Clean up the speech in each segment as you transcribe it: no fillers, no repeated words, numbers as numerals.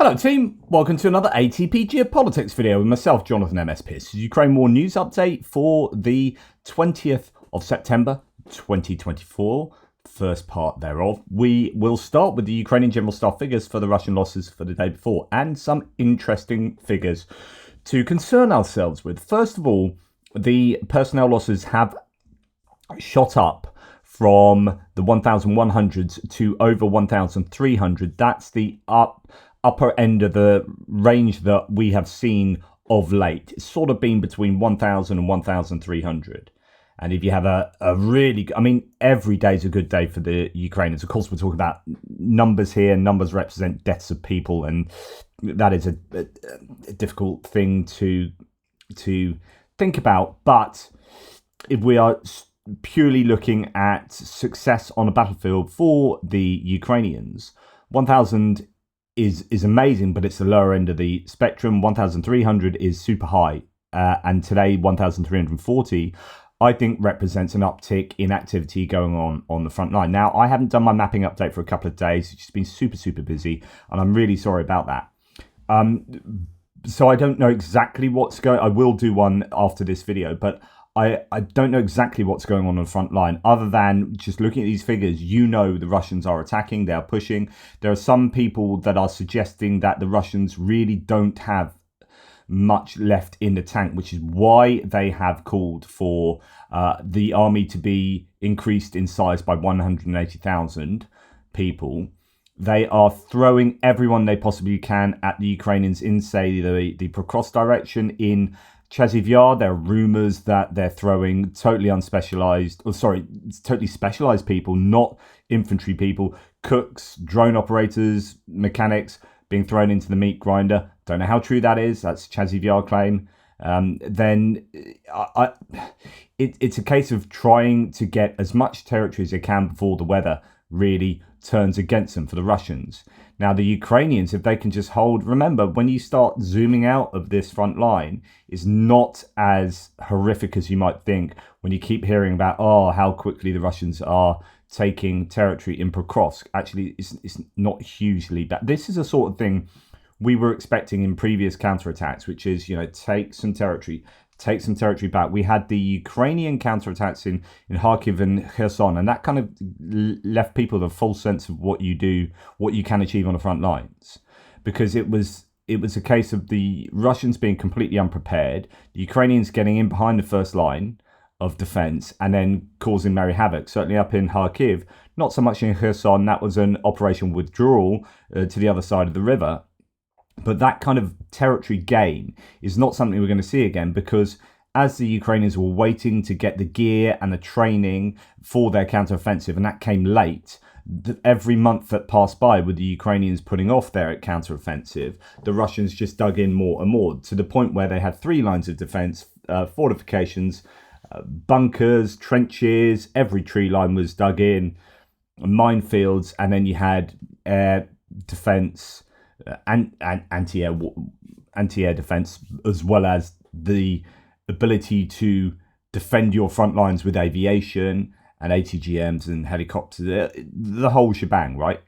Hello team, welcome to another ATP Geopolitics video with myself, Jonathan MS Pearce. Ukraine War News Update for the 20th of September 2024, first part thereof. We will start with the Ukrainian General Staff figures for the Russian losses for the day before and some interesting figures to concern ourselves with. First of all, the personnel losses have shot up from the 1,100s to over 1,300. That's the upper end of the range that we have seen of late. It's sort of been between 1,000 and 1,300. And if you have a really, every day is a good day for the Ukrainians. Of course, we're talking about numbers here. Numbers represent deaths of people, and that is a difficult thing to think about. But if we are purely looking at success on a battlefield for the Ukrainians, 1,000 is amazing, but it's the lower end of the spectrum. 1,300 is super high, and today 1,340 I think represents an uptick in activity going on the front line. Now, I haven't done my mapping update for a couple of days. It's just been super busy, and I'm really sorry about that. So I don't know exactly what's going. I will do one after this video, but I don't know exactly what's going on the front line, other than just looking at these figures. The Russians are attacking, they are pushing. There are some people that are suggesting that the Russians really don't have much left in the tank, which is why they have called for the army to be increased in size by 180,000 people. They are throwing everyone they possibly can at the Ukrainians in, say, the Prokros direction in Chasiv Yar. There are rumors that they're throwing totally specialized people, not infantry people, cooks, drone operators, mechanics being thrown into the meat grinder. Don't know how true that is. That's Chasiv Yar claim. It's a case of trying to get as much territory as they can before the weather really turns against them for the Russians. Now, the Ukrainians, if they can just hold, remember, when you start zooming out of this front line, it's not as horrific as you might think when you keep hearing about, how quickly the Russians are taking territory in Prokrovsk. Actually, it's not hugely bad. This is a sort of thing we were expecting in previous counterattacks, which is, take some territory back. We had the Ukrainian counterattacks in Kharkiv and Kherson, and that kind of left people with a false sense of what you can achieve on the front lines, because it was a case of the Russians being completely unprepared, the Ukrainians getting in behind the first line of defense and then causing merry havoc. Certainly up in Kharkiv, not so much in Kherson. That was an operation withdrawal to the other side of the river. But that kind of territory gain is not something we're going to see again, because as the Ukrainians were waiting to get the gear and the training for their counteroffensive, and that came late, every month that passed by with the Ukrainians putting off their counteroffensive, the Russians just dug in more and more, to the point where they had 3 lines of defense, fortifications, bunkers, trenches, every tree line was dug in, minefields, and then you had air defense, and anti-air defense, as well as the ability to defend your front lines with aviation and ATGMs and helicopters, the whole shebang, right?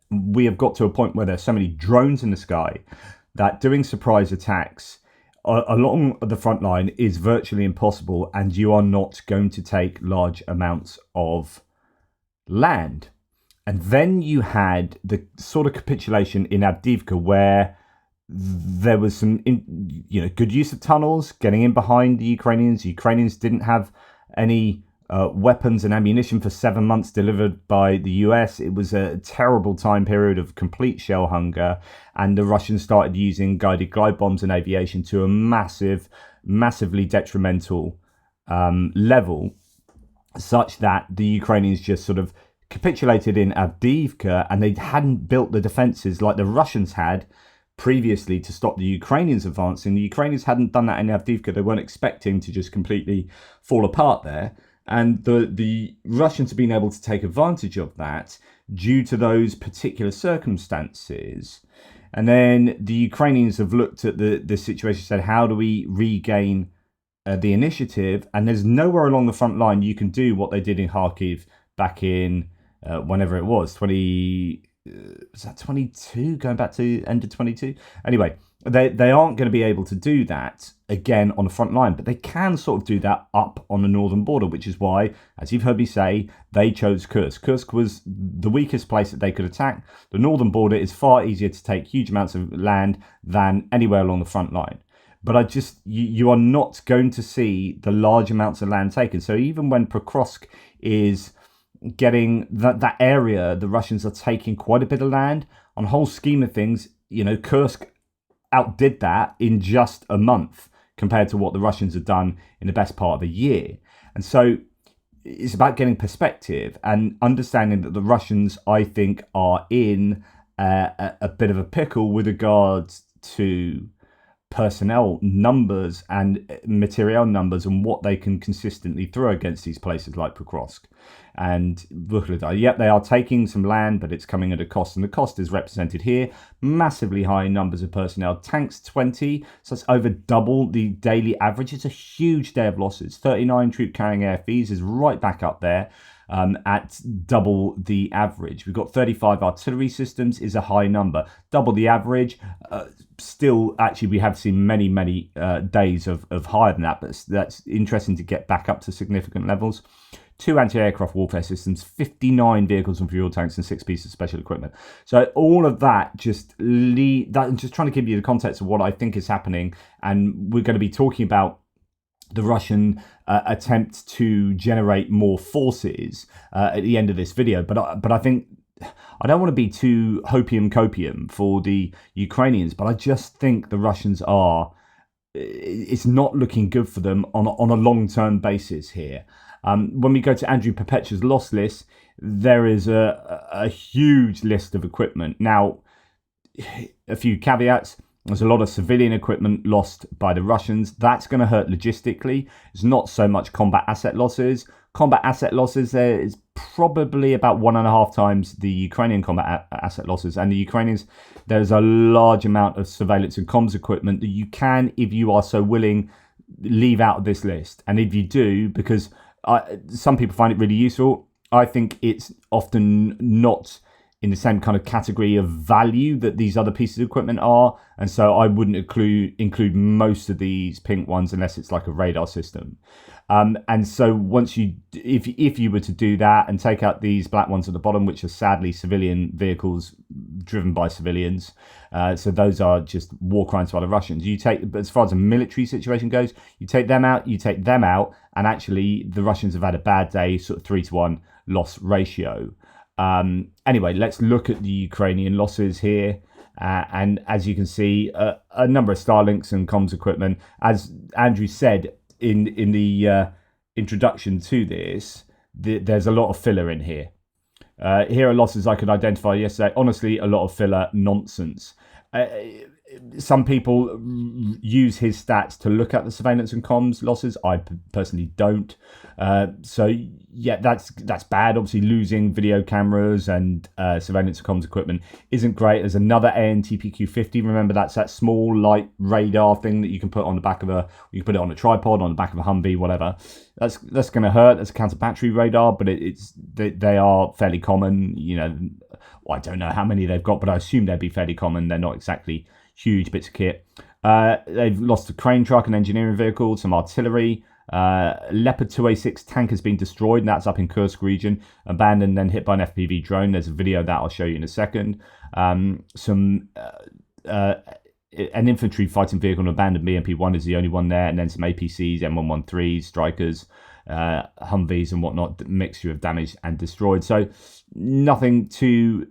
We have got to a point where there's so many drones in the sky that doing surprise attacks along the front line is virtually impossible, and you are not going to take large amounts of land. And then you had the sort of capitulation in Avdiivka, where there was some, good use of tunnels, getting in behind the Ukrainians. The Ukrainians didn't have any weapons and ammunition for 7 months delivered by the US. It was a terrible time period of complete shell hunger. And the Russians started using guided glide bombs and aviation to a massively detrimental level, such that the Ukrainians just sort of capitulated in Avdiivka, and they hadn't built the defenses like the Russians had previously to stop the Ukrainians advancing. The Ukrainians hadn't done that in Avdiivka. They weren't expecting to just completely fall apart there. And the Russians have been able to take advantage of that due to those particular circumstances. And then the Ukrainians have looked at the situation and said, how do we regain the initiative? And there's nowhere along the front line you can do what they did in Kharkiv back in whenever it was, was that 22, going back to end of 22? Anyway, they aren't going to be able to do that again on the front line, but they can sort of do that up on the northern border, which is why, as you've heard me say, they chose Kursk. Kursk was the weakest place that they could attack. The northern border is far easier to take huge amounts of land than anywhere along the front line. But you are not going to see the large amounts of land taken. So even when Pokrovsk is getting that area, the Russians are taking quite a bit of land. On the whole scheme of things, Kursk outdid that in just a month compared to what the Russians have done in the best part of a year. And so it's about getting perspective and understanding that the Russians, I think, are in a bit of a pickle with regards to personnel numbers and material numbers and what they can consistently throw against these places like Pokrovsk and Vuhledar. Yep, they are taking some land, but it's coming at a cost, and the cost is represented here. Massively high numbers of personnel. Tanks 20, so it's over double the daily average. It's a huge day of losses. 39 troop carrying AFVs is right back up there. At double the average. We've got 35 artillery systems, is a high number. Double the average. Still, actually, we have seen many days of higher than that, but that's interesting to get back up to significant levels. 2 anti-aircraft warfare systems, 59 vehicles and fuel tanks, and 6 pieces of special equipment. So all of that I'm just trying to give you the context of what I think is happening, and we're going to be talking about the Russian attempt to generate more forces at the end of this video. But I think I don't want to be too hopium copium for the Ukrainians, but I just think the Russians it's not looking good for them on a long-term basis here. When we go to Andrew Perpetua's loss list, there is a huge list of equipment. Now, a few caveats. There's a lot of civilian equipment lost by the Russians. That's going to hurt logistically. It's not so much combat asset losses. Combat asset losses there is probably about 1.5 times the Ukrainian combat asset losses. And the Ukrainians, there's a large amount of surveillance and comms equipment that you can, if you are so willing, leave out of this list. And if you do, because some people find it really useful, I think it's often not in the same kind of category of value that these other pieces of equipment are, and so I wouldn't include most of these pink ones unless it's like a radar system. And so once if you were to do that and take out these black ones at the bottom, which are sadly civilian vehicles driven by civilians, so those are just war crimes by the Russians. But as far as a military situation goes, you take them out, and actually the Russians have had a bad day, sort of 3-to-1 loss ratio. Anyway, let's look at the Ukrainian losses here. And as you can see, a number of Starlinks and comms equipment. As Andrew said in the introduction to this, there's a lot of filler in here. Here are losses I could identify yesterday. Honestly, a lot of filler nonsense. Some people use his stats to look at the surveillance and comms losses. I personally don't. So yeah, that's bad. Obviously, losing video cameras and surveillance and comms equipment isn't great. There's another ANTPQ-50. Remember, that's that small light radar thing that you can put on the back of you can put it on a tripod, on the back of a Humvee, whatever. That's going to hurt. That's a counter battery radar, but they are fairly common. I don't know how many they've got, but I assume they'd be fairly common. They're not exactly huge bits of kit. They've lost a crane truck, an engineering vehicle, some artillery. Leopard 2A6 tank has been destroyed, and that's up in Kursk region, abandoned, then hit by an FPV drone. There's a video that I'll show you in a second. An infantry fighting vehicle, an abandoned BMP-1 is the only one there, and then some APCs, M113s, Strikers, Humvees and whatnot, mixture of damaged and destroyed. So nothing too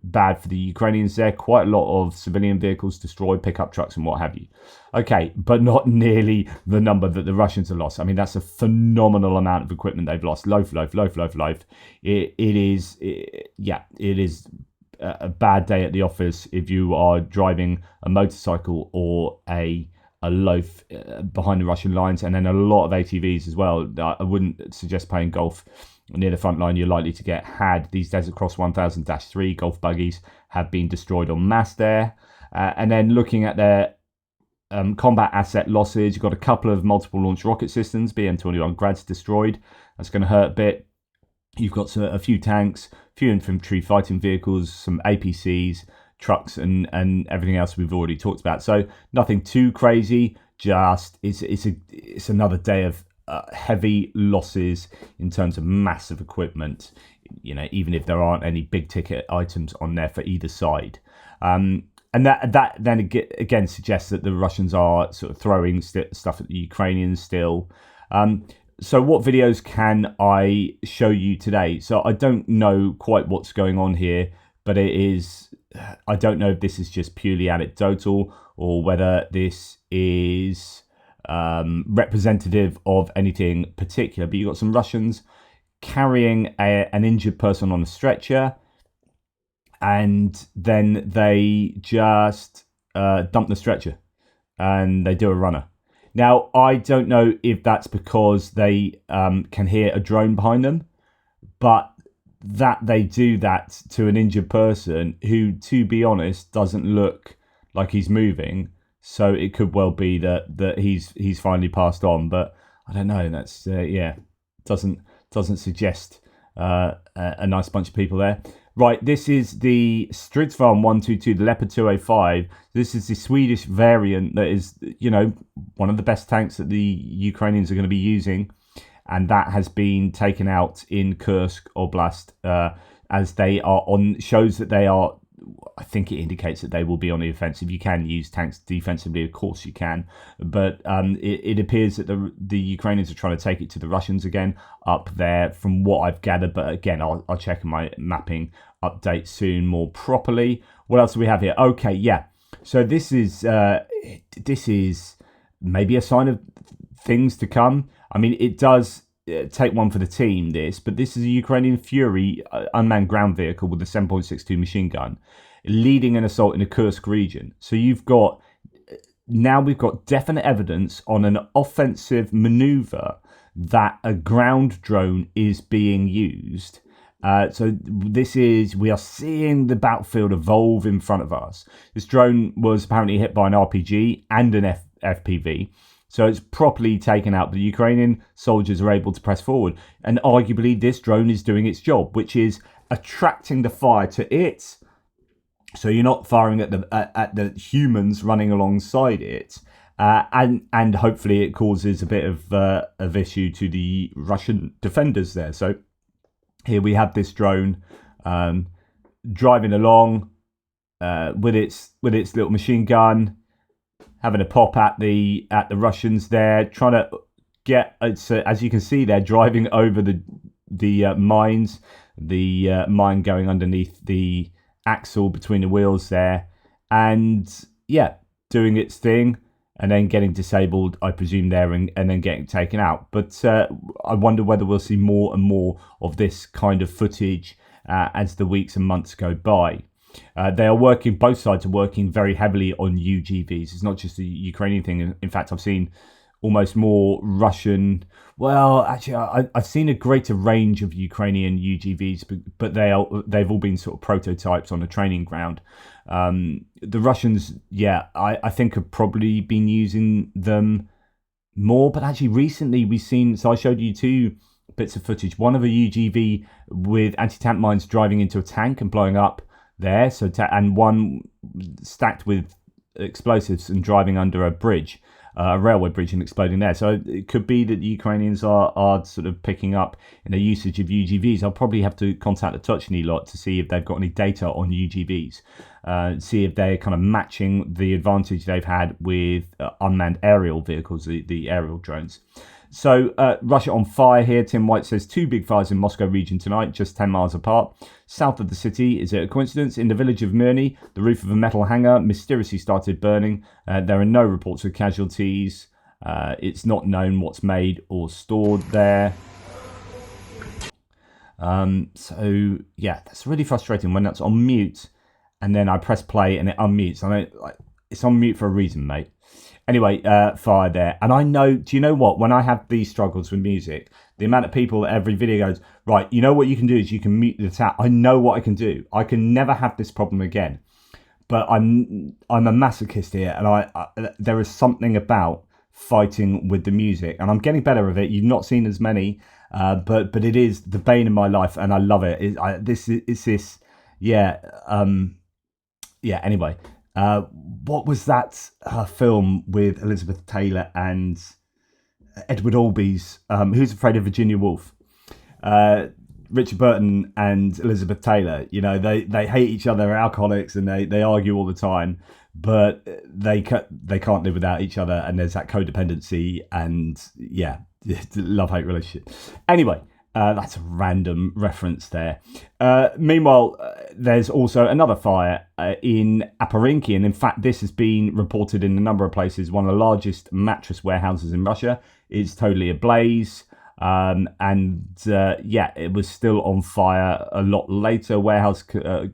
bad for the Ukrainians there. Quite a lot of civilian vehicles destroyed, pickup trucks and what have you. Okay, but not nearly the number that the Russians have lost. I mean, that's a phenomenal amount of equipment they've lost. Loaf. It is a bad day at the office if you are driving a motorcycle or a loaf behind the Russian lines, and then a lot of ATVs as well. I wouldn't suggest playing golf near the front line. You're likely to get had. These Desert Cross 1000-3 golf buggies have been destroyed en masse there. And then looking at their combat asset losses, you've got a couple of multiple launch rocket systems, BM-21 Grads destroyed. That's going to hurt a bit. You've got a few tanks, a few infantry fighting vehicles, some APCs, trucks, and everything else we've already talked about. So nothing too crazy. Just it's another day of heavy losses in terms of massive equipment. Even if there aren't any big ticket items on there for either side. And that then again suggests that the Russians are sort of throwing stuff at the Ukrainians still. So what videos can I show you today? So I don't know quite what's going on here, but I don't know if this is just purely anecdotal or whether this is representative of anything particular. But you've got some Russians carrying an injured person on a stretcher, and then they just dump the stretcher and they do a runner. Now, I don't know if that's because they can hear a drone behind them, but that they do that to an injured person who, to be honest, doesn't look like he's moving. So it could well be that he's finally passed on, but I don't know. That's doesn't suggest a nice bunch of people there. Right, this is the Stridsvagn 122, the Leopard 205. This is the Swedish variant that is, one of the best tanks that the Ukrainians are going to be using. And that has been taken out in Kursk Oblast as they are on, shows that they are, I think it indicates that they will be on the offensive. You can use tanks defensively, of course you can. But it appears that the Ukrainians are trying to take it to the Russians again up there from what I've gathered. But again, I'll check my mapping update soon more properly. What else do we have here? Okay, yeah. So this is maybe a sign of things to come. I mean, it does take one for the team, but this is a Ukrainian Fury unmanned ground vehicle with a 7.62 machine gun leading an assault in the Kursk region. So we've got definite evidence on an offensive maneuver that a ground drone is being used. So we are seeing the battlefield evolve in front of us. This drone was apparently hit by an RPG and an FPV. So it's properly taken out. The Ukrainian soldiers are able to press forward. And arguably this drone is doing its job, which is attracting the fire to it. So you're not firing at the humans running alongside it. And hopefully it causes a bit of issue to the Russian defenders there. So here we have this drone driving along with its little machine gun, having a pop at the Russians there, trying to get. As you can see, they're driving over the mines, the mine going underneath the axle between the wheels there, and doing its thing, and then getting disabled, I presume there, and then getting taken out. But I wonder whether we'll see more and more of this kind of footage as the weeks and months go by. Both sides are working very heavily on UGVs. It's not just a Ukrainian thing. In fact, I've seen almost more Russian. Well, actually, I've seen a greater range of Ukrainian UGVs, but they've all been sort of prototypes on a training ground. The Russians, I think have probably been using them more. But actually, recently we've seen. So I showed you two bits of footage. One of a UGV with anti-tank mines driving into a tank and blowing up there, and one stacked with explosives and driving under a bridge, a railway bridge, and exploding there. So it could be that the Ukrainians are sort of picking up in their usage of UGVs. I'll probably have to contact the Tuchny lot to see if they've got any data on UGVs, see if they're kind of matching the advantage they've had with unmanned aerial vehicles, the aerial drones. So Russia on fire here. Tim White says 2 big fires in Moscow region tonight, just 10 miles apart. South of the city, is it a coincidence? In the village of Mirny, the roof of a metal hangar mysteriously started burning. There are no reports of casualties. It's not known what's made or stored there. So yeah, that's really frustrating when that's on mute and then I press play and it unmutes. It's on mute for a reason, mate. Anyway, fire there. And I know, do you know what? When I have these struggles with music, the amount of people at every video goes, right, you know what you can do is you can mute the tap. I know what I can do. I can never have this problem again. But I'm a masochist here, and there is something about fighting with the music, and I'm getting better at it. You've not seen as many, but it is the bane of my life, and I love it. Anyway, what was that film with Elizabeth Taylor and Edward Albee's Who's Afraid of Virginia Woolf? Richard Burton and Elizabeth Taylor, they hate each other, they're alcoholics, and they argue all the time, but they can't live without each other, and there's that codependency, and love-hate relationship. Anyway, that's a random reference there. Meanwhile, there's also another fire in Aporinki, and in fact, this has been reported in a number of places. One of the largest mattress warehouses in Russia is totally ablaze. It was still on fire a lot later. Warehouse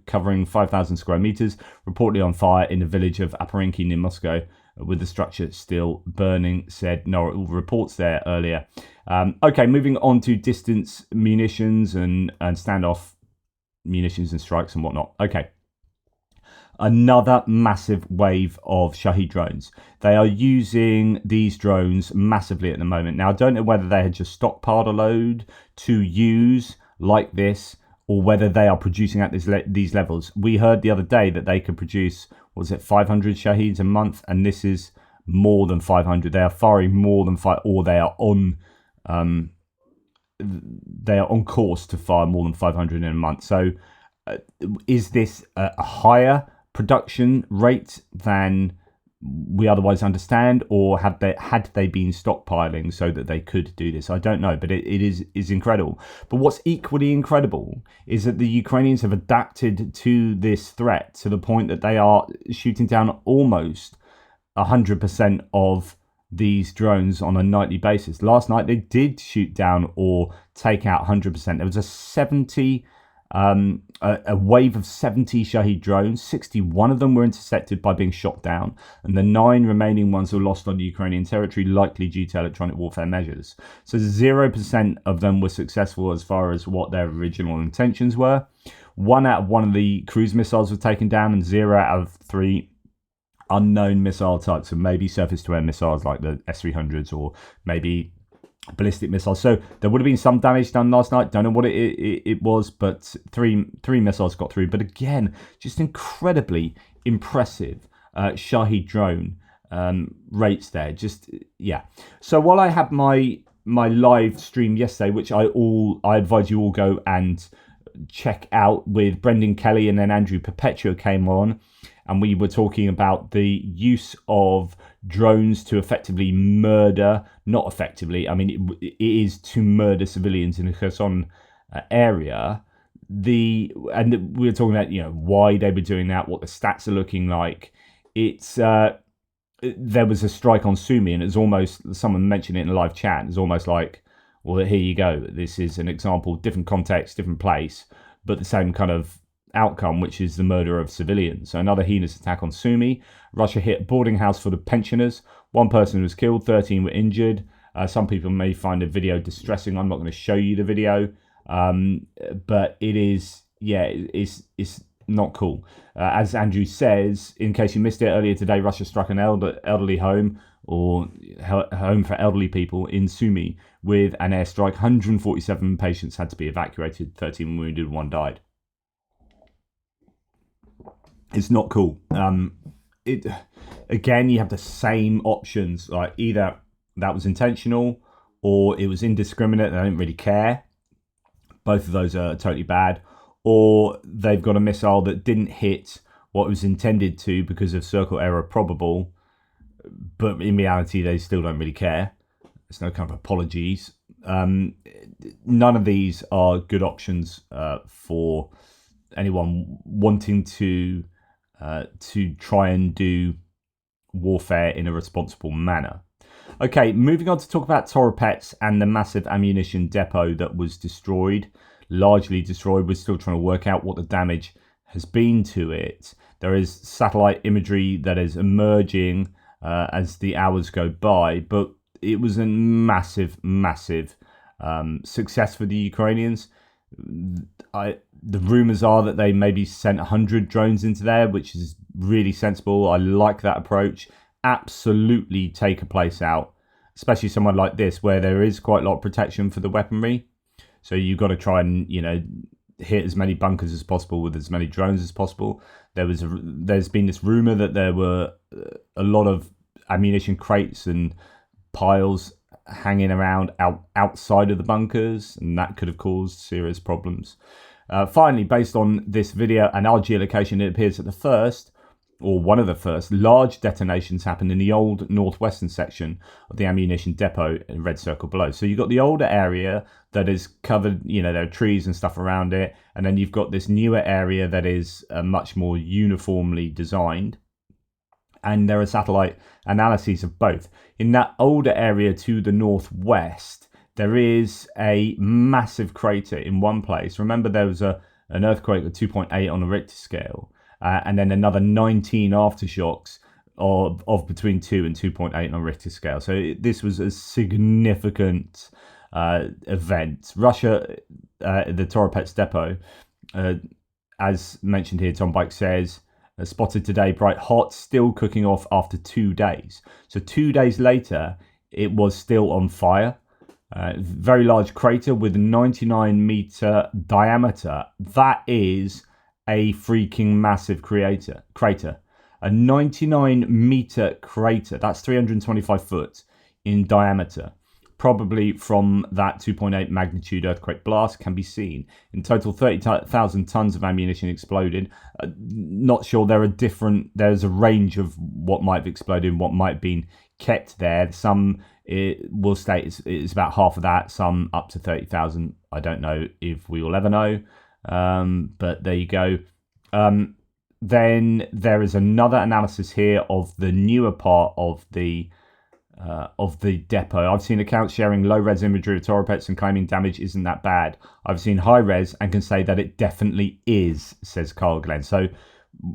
covering 5,000 square meters, reportedly on fire in the village of Aporinki near Moscow, with the structure still burning, said no reports there earlier. Moving on to distance munitions and standoff munitions and strikes and whatnot. Okay. Another massive wave of Shahed drones. They are using these drones massively at the moment. Now, I don't know whether they had just stockpiled a load to use like this, or whether they are producing at these levels. We heard the other day that they could produce, 500 Shaheds a month, and this is more than 500. They are firing more than or they are on course to fire more than 500 in a month. So, is this a higher production rate than we otherwise understand, or had they been stockpiling so that they could do this? I don't know, but it is incredible. But what's equally incredible is that the Ukrainians have adapted to this threat to the point that they are shooting down almost 100% of these drones on a nightly basis. Last night they did shoot down or take out 100%. There was a wave of 70 Shahed drones. 61 of them were intercepted by being shot down, and the 9 remaining ones were lost on Ukrainian territory, likely due to electronic warfare measures. So 0% of them were successful as far as what their original intentions were. 1 out of 1 of the cruise missiles was taken down, and 0 out of 3 unknown missile types, and maybe surface-to-air missiles like the S-300s, or maybe ballistic missiles. So there would have been some damage done last night. Don't know what it was, but three missiles got through. But again, just incredibly impressive Shahed drone rates there. So while I had my live stream yesterday, which I advise you all go and check out, with Brendan Kelly, and then Andrew Perpetua came on, and we were talking about the use of drones to effectively murder, not effectively, I mean, it is to murder civilians in the Kherson area. And we were talking about, why they were doing that, what the stats are looking like. There was a strike on Sumy, and it's almost, someone mentioned it in a live chat, it's almost like, well, here you go. This is an example, different context, different place, but the same kind of outcome, which is the murder of civilians. So another heinous attack on Sumy. Russia hit a boarding house full of pensioners. 1 person was killed, 13 were injured. Some people may find the video distressing. I'm not going to show you the video, but it is, it's not cool. As Andrew says, in case you missed it earlier today, Russia struck an elderly home, or home for elderly people in Sumy, with an airstrike. 147 patients had to be evacuated, 13 wounded, 1 died. It's not cool. Again, you have the same options, like either that was intentional or it was indiscriminate and I didn't really care. Both of those are totally bad. Or they've got a missile that didn't hit what it was intended to because of circle error probable, but in reality they still don't really care. There's no kind of apologies. None of these are good options for anyone wanting to try and do warfare in a responsible manner. Okay, moving on to talk about Toropets and the massive ammunition depot that was destroyed, largely destroyed. We're still trying to work out what the damage has been to it. There is satellite imagery that is emerging as the hours go by, but it was a massive success for the Ukrainians. The rumours are that they maybe sent 100 drones into there, which is really sensible. I like that approach. absolutely take a place out, especially somewhere like this where there is quite a lot of protection for the weaponry. So you've got to try and, hit as many bunkers as possible with as many drones as possible. There's been this rumor that there were a lot of ammunition crates and piles hanging around outside of the bunkers, and that could have caused serious problems. Finally, based on this video and our geolocation, it appears that the first, or one of the first, large detonations happened in the old northwestern section of the ammunition depot in red circle below. So you've got the older area that is covered, there are trees and stuff around it, and then you've got this newer area that is much more uniformly designed. And there are satellite analyses of both. In that older area to the northwest, there is a massive crater in one place. Remember, there was an earthquake of 2.8 on the Richter scale, and then another 19 aftershocks of between 2 and 2.8 on the Richter scale. So this was a significant event. Russia, the Toropets depot, as mentioned here, Tom Bike says, spotted today, bright hot, still cooking off after 2 days. So 2 days later, it was still on fire. Very large crater with a 99-meter diameter. That is a freaking massive crater. A 99-meter crater, that's 325 foot in diameter. Probably from that 2.8 magnitude earthquake blast can be seen. In total, 30,000 tons of ammunition exploded. Not sure, there's a range of what might have exploded and what might have been kept there. Some will state it's about half of that, some up to 30,000. I don't know if we will ever know, but there you go. Then there is another analysis here of the newer part of the depot. I've seen accounts sharing low-res imagery of Toropets and claiming damage isn't that bad. I've seen high-res and can say that it definitely is, says Carl Glenn. So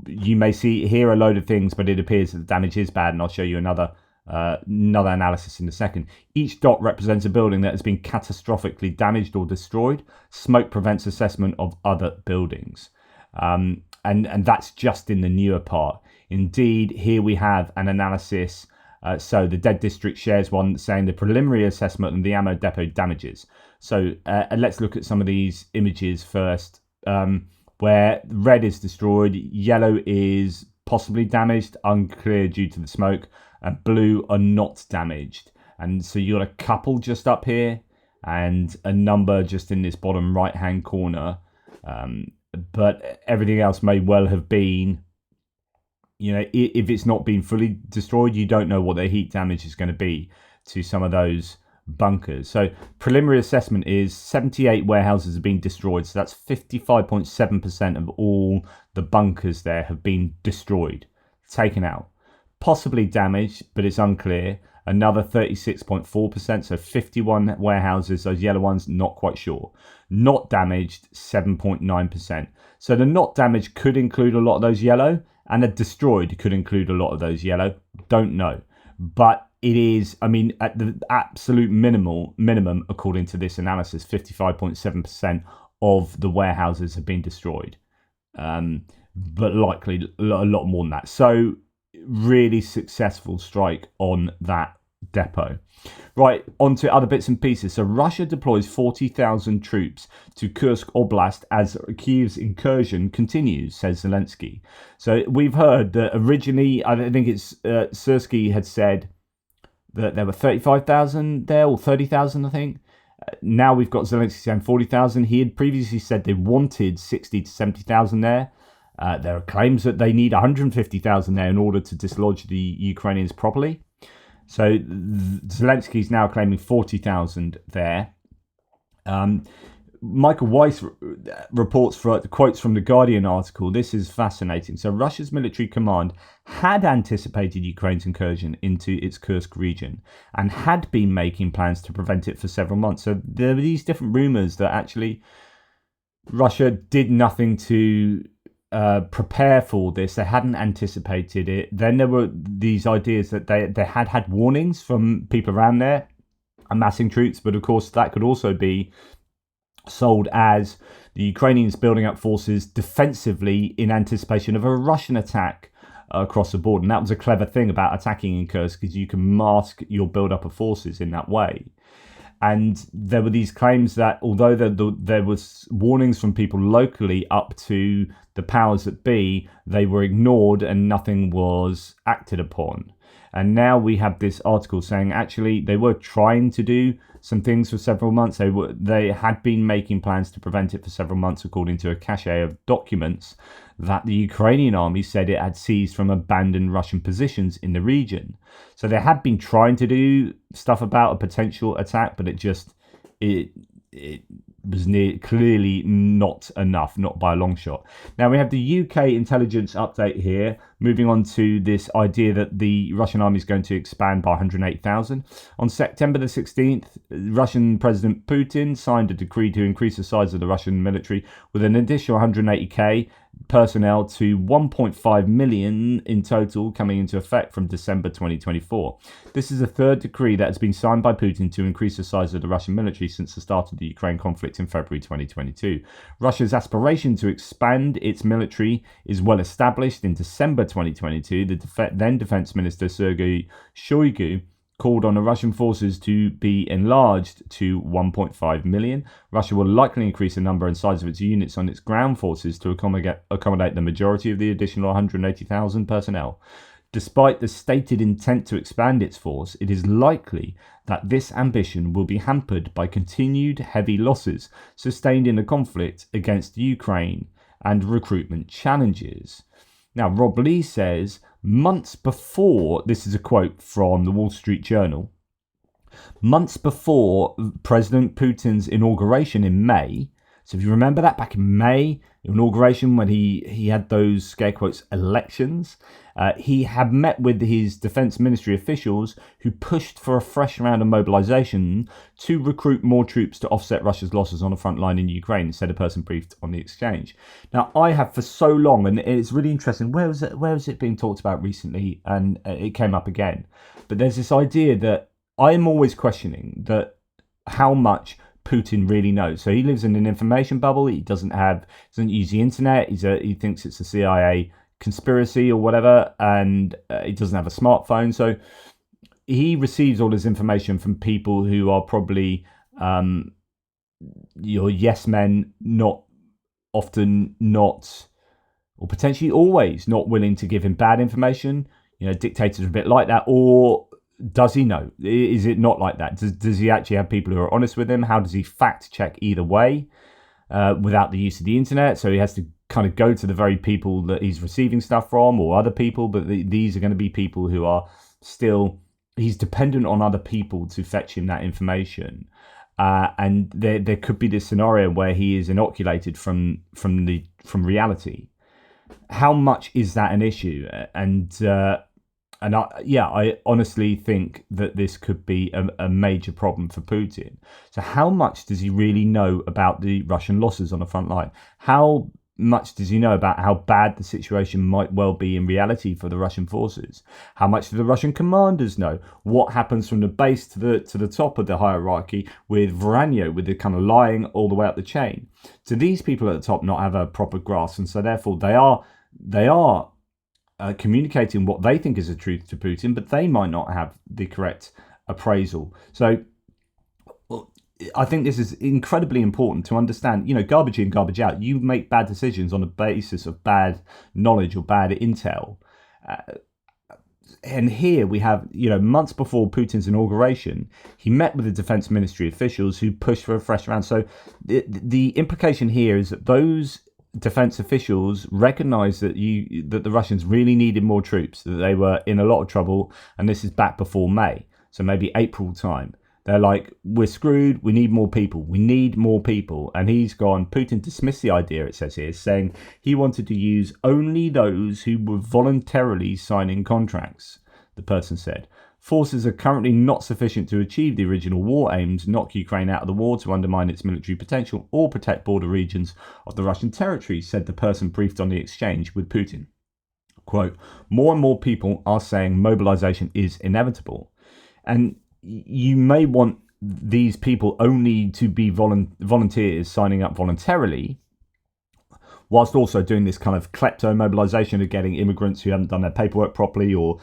you may hear a load of things, but it appears that the damage is bad, and I'll show you another analysis in a second. Each dot represents a building that has been catastrophically damaged or destroyed. Smoke prevents assessment of other buildings. And that's just in the newer part. Indeed, here we have an analysis. So the Dead District shares one saying the preliminary assessment of the ammo depot damages. So let's look at some of these images first, where red is destroyed, yellow is possibly damaged, unclear due to the smoke, and blue are not damaged. And so you got a couple just up here and a number just in this bottom right hand corner. But everything else may well have been, if it's not been fully destroyed, you don't know what the heat damage is going to be to some of those bunkers. So preliminary assessment is 78 warehouses have been destroyed. So that's 55.7% of all the bunkers there have been destroyed, taken out. Possibly damaged, but it's unclear. Another 36.4%, so 51 warehouses, those yellow ones, not quite sure. Not damaged, 7.9%. So the not damaged could include a lot of those yellow, and the destroyed could include a lot of those yellow. Don't know. But it is, at the absolute minimum, according to this analysis, 55.7% of the warehouses have been destroyed. But likely a lot more than that. So really successful strike on that depot. Right, on to other bits and pieces. So Russia deploys 40,000 troops to Kursk Oblast as Kyiv's incursion continues, says Zelensky. So we've heard that originally, I think it's Sersky had said that there were 35,000 there, or 30,000, I think. Now we've got Zelensky saying 40,000. He had previously said they wanted 60 to 70,000 there. There are claims that they need 150,000 there in order to dislodge the Ukrainians properly. So Zelensky's now claiming 40,000 there. Michael Weiss quotes from the Guardian article. This is fascinating. So Russia's military command had anticipated Ukraine's incursion into its Kursk region and had been making plans to prevent it for several months. So there were these different rumors that actually Russia did nothing to prepare for this. They hadn't anticipated it. Then there were these ideas that they had warnings from people around there amassing troops, but of course that could also be sold as the Ukrainians building up forces defensively in anticipation of a Russian attack across the board. And that was a clever thing about attacking in Kursk, because you can mask your build-up of forces in that way. And there were these claims that although there was warnings from people locally up to the powers that be, they were ignored and nothing was acted upon. And now we have this article saying actually they were trying to do some things for several months. They had been making plans to prevent it for several months, according to a cache of documents that the Ukrainian army said it had seized from abandoned Russian positions in the region. So they had been trying to do stuff about a potential attack, but it was clearly not enough, not by a long shot. Now we have the UK intelligence update here, moving on to this idea that the Russian army is going to expand by 180,000. On September the 16th, Russian President Putin signed a decree to increase the size of the Russian military with an additional 180k personnel to 1.5 million in total, coming into effect from December 2024. This is the third decree that has been signed by Putin to increase the size of the Russian military since the start of the Ukraine conflict in February 2022. Russia's aspiration to expand its military is well established. In December 2022, the then Defense Minister Sergei Shoigu called on the Russian forces to be enlarged to 1.5 million. Russia will likely increase the number and size of its units on its ground forces to accommodate the majority of the additional 180,000 personnel. Despite the stated intent to expand its force, it is likely that this ambition will be hampered by continued heavy losses sustained in the conflict against Ukraine and recruitment challenges. Now, Rob Lee says, months before, this is a quote from the Wall Street Journal, months before President Putin's inauguration in May, so if you remember that back in May, inauguration, when he had those scare quotes elections, he had met with his defense ministry officials who pushed for a fresh round of mobilization to recruit more troops to offset Russia's losses on the front line in Ukraine, said a person briefed on the exchange. Now, I have for so long, and it's really interesting, where was it being talked about recently? And it came up again. But there's this idea that I'm always questioning that how much Putin really knows. So he lives in an information bubble. He doesn't use the internet. He thinks it's a CIA conspiracy or whatever, and he doesn't have a smartphone. So he receives all his information from people who are probably your yes men, not often, not, or potentially always not willing to give him bad information. Dictators are a bit like that. Or does he know? Is it not like that? Does he actually have people who are honest with him? How does he fact check either way without the use of the internet? So he has to kind of go to the very people that he's receiving stuff from, or other people, but these are going to be people who are still, he's dependent on other people to fetch him that information. And there could be this scenario where he is inoculated from reality. How much is that an issue? And I honestly think that this could be a major problem for Putin. So how much does he really know about the Russian losses on the front line? How much does he know about how bad the situation might well be in reality for the Russian forces? How much do the Russian commanders know? What happens from the base to the top of the hierarchy with Voronezh, with the kind of lying all the way up the chain? Do these people at the top not have a proper grasp? And so therefore they are communicating what they think is the truth to Putin, but they might not have the correct appraisal. So I think this is incredibly important to understand. Garbage in, garbage out. You make bad decisions on the basis of bad knowledge or bad intel. And here we have, months before Putin's inauguration, he met with the defense ministry officials who pushed for a fresh round. So the implication here is that those defense officials recognized that the Russians really needed more troops, that they were in a lot of trouble, and this is back before May, so maybe April time. They're like, we're screwed, we need more people, and he's gone. Putin dismissed the idea, it says here, saying he wanted to use only those who were voluntarily signing contracts, the person said. Forces are currently not sufficient to achieve the original war aims, knock Ukraine out of the war, to undermine its military potential, or protect border regions of the Russian territory, said the person briefed on the exchange with Putin. Quote, more and more people are saying mobilization is inevitable. And you may want these people only to be volunteers signing up voluntarily. whilst also doing this kind of klepto mobilization of getting immigrants who haven't done their paperwork properly, or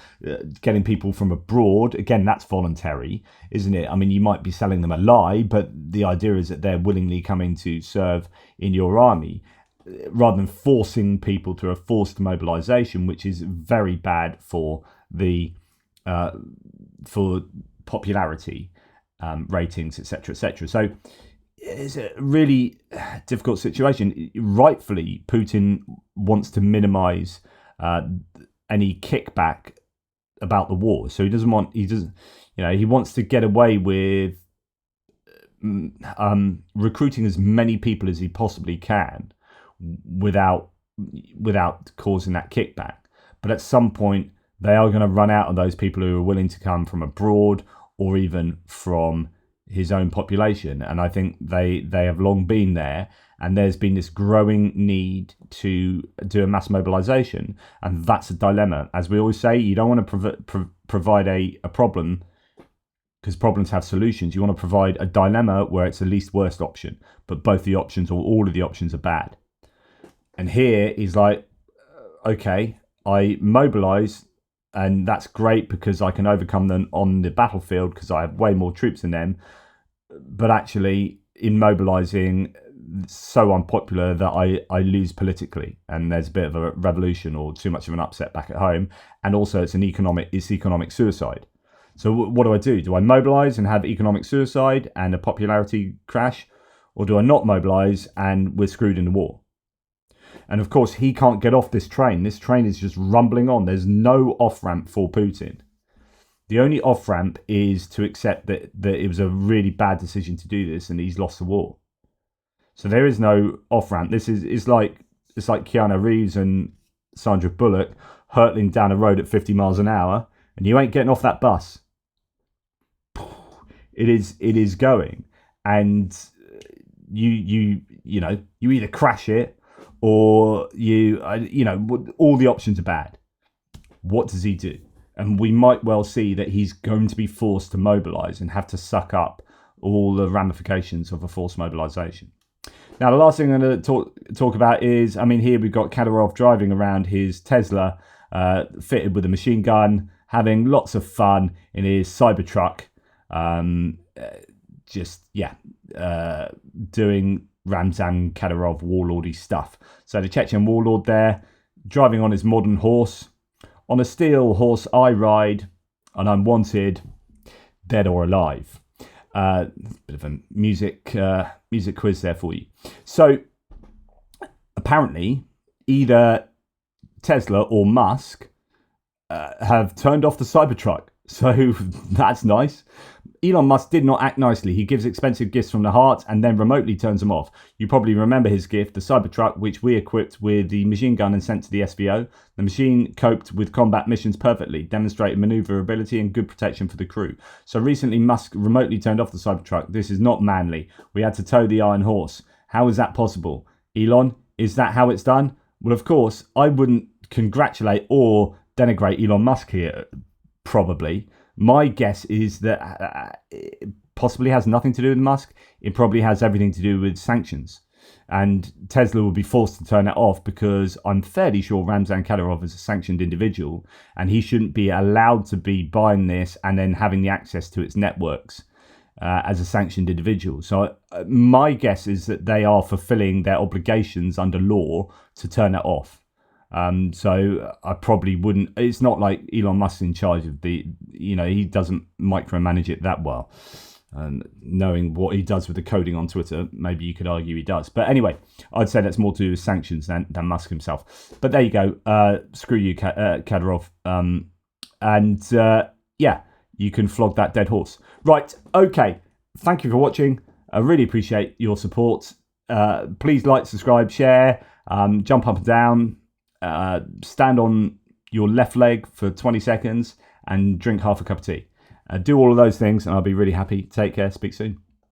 getting people from abroad. Again, that's voluntary, isn't it? I mean, you might be selling them a lie, but the idea is that they're willingly coming to serve in your army, rather than forcing people to a forced mobilization, which is very bad for the for popularity ratings, etc., etc. So it's a really difficult situation. Rightfully, Putin wants to minimize any kickback about the war. So he wants to get away with recruiting as many people as he possibly can without causing that kickback. But at some point, they are going to run out of those people who are willing to come from abroad or even from his own population. And I think they have long been there. And there's been this growing need to do a mass mobilization. And that's a dilemma. As we always say, you don't want to provide a problem, because problems have solutions. You want to provide a dilemma where it's the least worst option, but both the options or all of the options are bad. And here he's like, okay, I mobilize, and that's great because I can overcome them on the battlefield because I have way more troops than them. But actually, in mobilizing, it's so unpopular that I lose politically, and there's a bit of a revolution or too much of an upset back at home. And also, it's economic suicide. So what do? Do I mobilize and have economic suicide and a popularity crash, or do I not mobilize and we're screwed in the war? And of course, he can't get off this train. This train is just rumbling on. There's no off-ramp for Putin. The only off-ramp is to accept that it was a really bad decision to do this and he's lost the war. So there is no off-ramp. It's like Keanu Reeves and Sandra Bullock hurtling down a road at 50 miles an hour, and you ain't getting off that bus. It is going, and you either crash it, or all the options are bad. What does he do? And we might well see that he's going to be forced to mobilize and have to suck up all the ramifications of a forced mobilization. Now, the last thing I'm going to talk about is, here we've got Kadyrov driving around his Tesla, fitted with a machine gun, having lots of fun in his Cybertruck, doing Ramzan Kadyrov warlordy stuff. So the Chechen warlord there, driving on his modern horse. On a steel horse I ride, and I'm wanted, dead or alive. Bit of a music quiz there for you. So apparently, either Tesla or Musk have turned off the Cybertruck. So that's nice. Elon Musk did not act nicely. He gives expensive gifts from the heart and then remotely turns them off. You probably remember his gift, the Cybertruck, which we equipped with the machine gun and sent to the SVO. The machine coped with combat missions perfectly, demonstrated maneuverability and good protection for the crew. So recently Musk remotely turned off the Cybertruck. This is not manly. We had to tow the iron horse. How is that possible? Elon, is that how it's done? Well, of course, I wouldn't congratulate or denigrate Elon Musk here, probably. My guess is that it possibly has nothing to do with Musk. It probably has everything to do with sanctions. And Tesla will be forced to turn it off because I'm fairly sure Ramzan Kadyrov is a sanctioned individual and he shouldn't be allowed to be buying this and then having the access to its networks as a sanctioned individual. So my guess is that they are fulfilling their obligations under law to turn it off. So I probably wouldn't. It's not like Elon Musk's in charge of he doesn't micromanage it that well. And knowing what he does with the coding on Twitter, maybe you could argue he does. But anyway, I'd say that's more to do with sanctions than Musk himself. But there you go. Screw you, Kadyrov. You can flog that dead horse. Right. Okay. Thank you for watching. I really appreciate your support. Please like, subscribe, share, jump up and down. Stand on your left leg for 20 seconds and drink half a cup of tea. Do all of those things and I'll be really happy. Take care. Speak soon.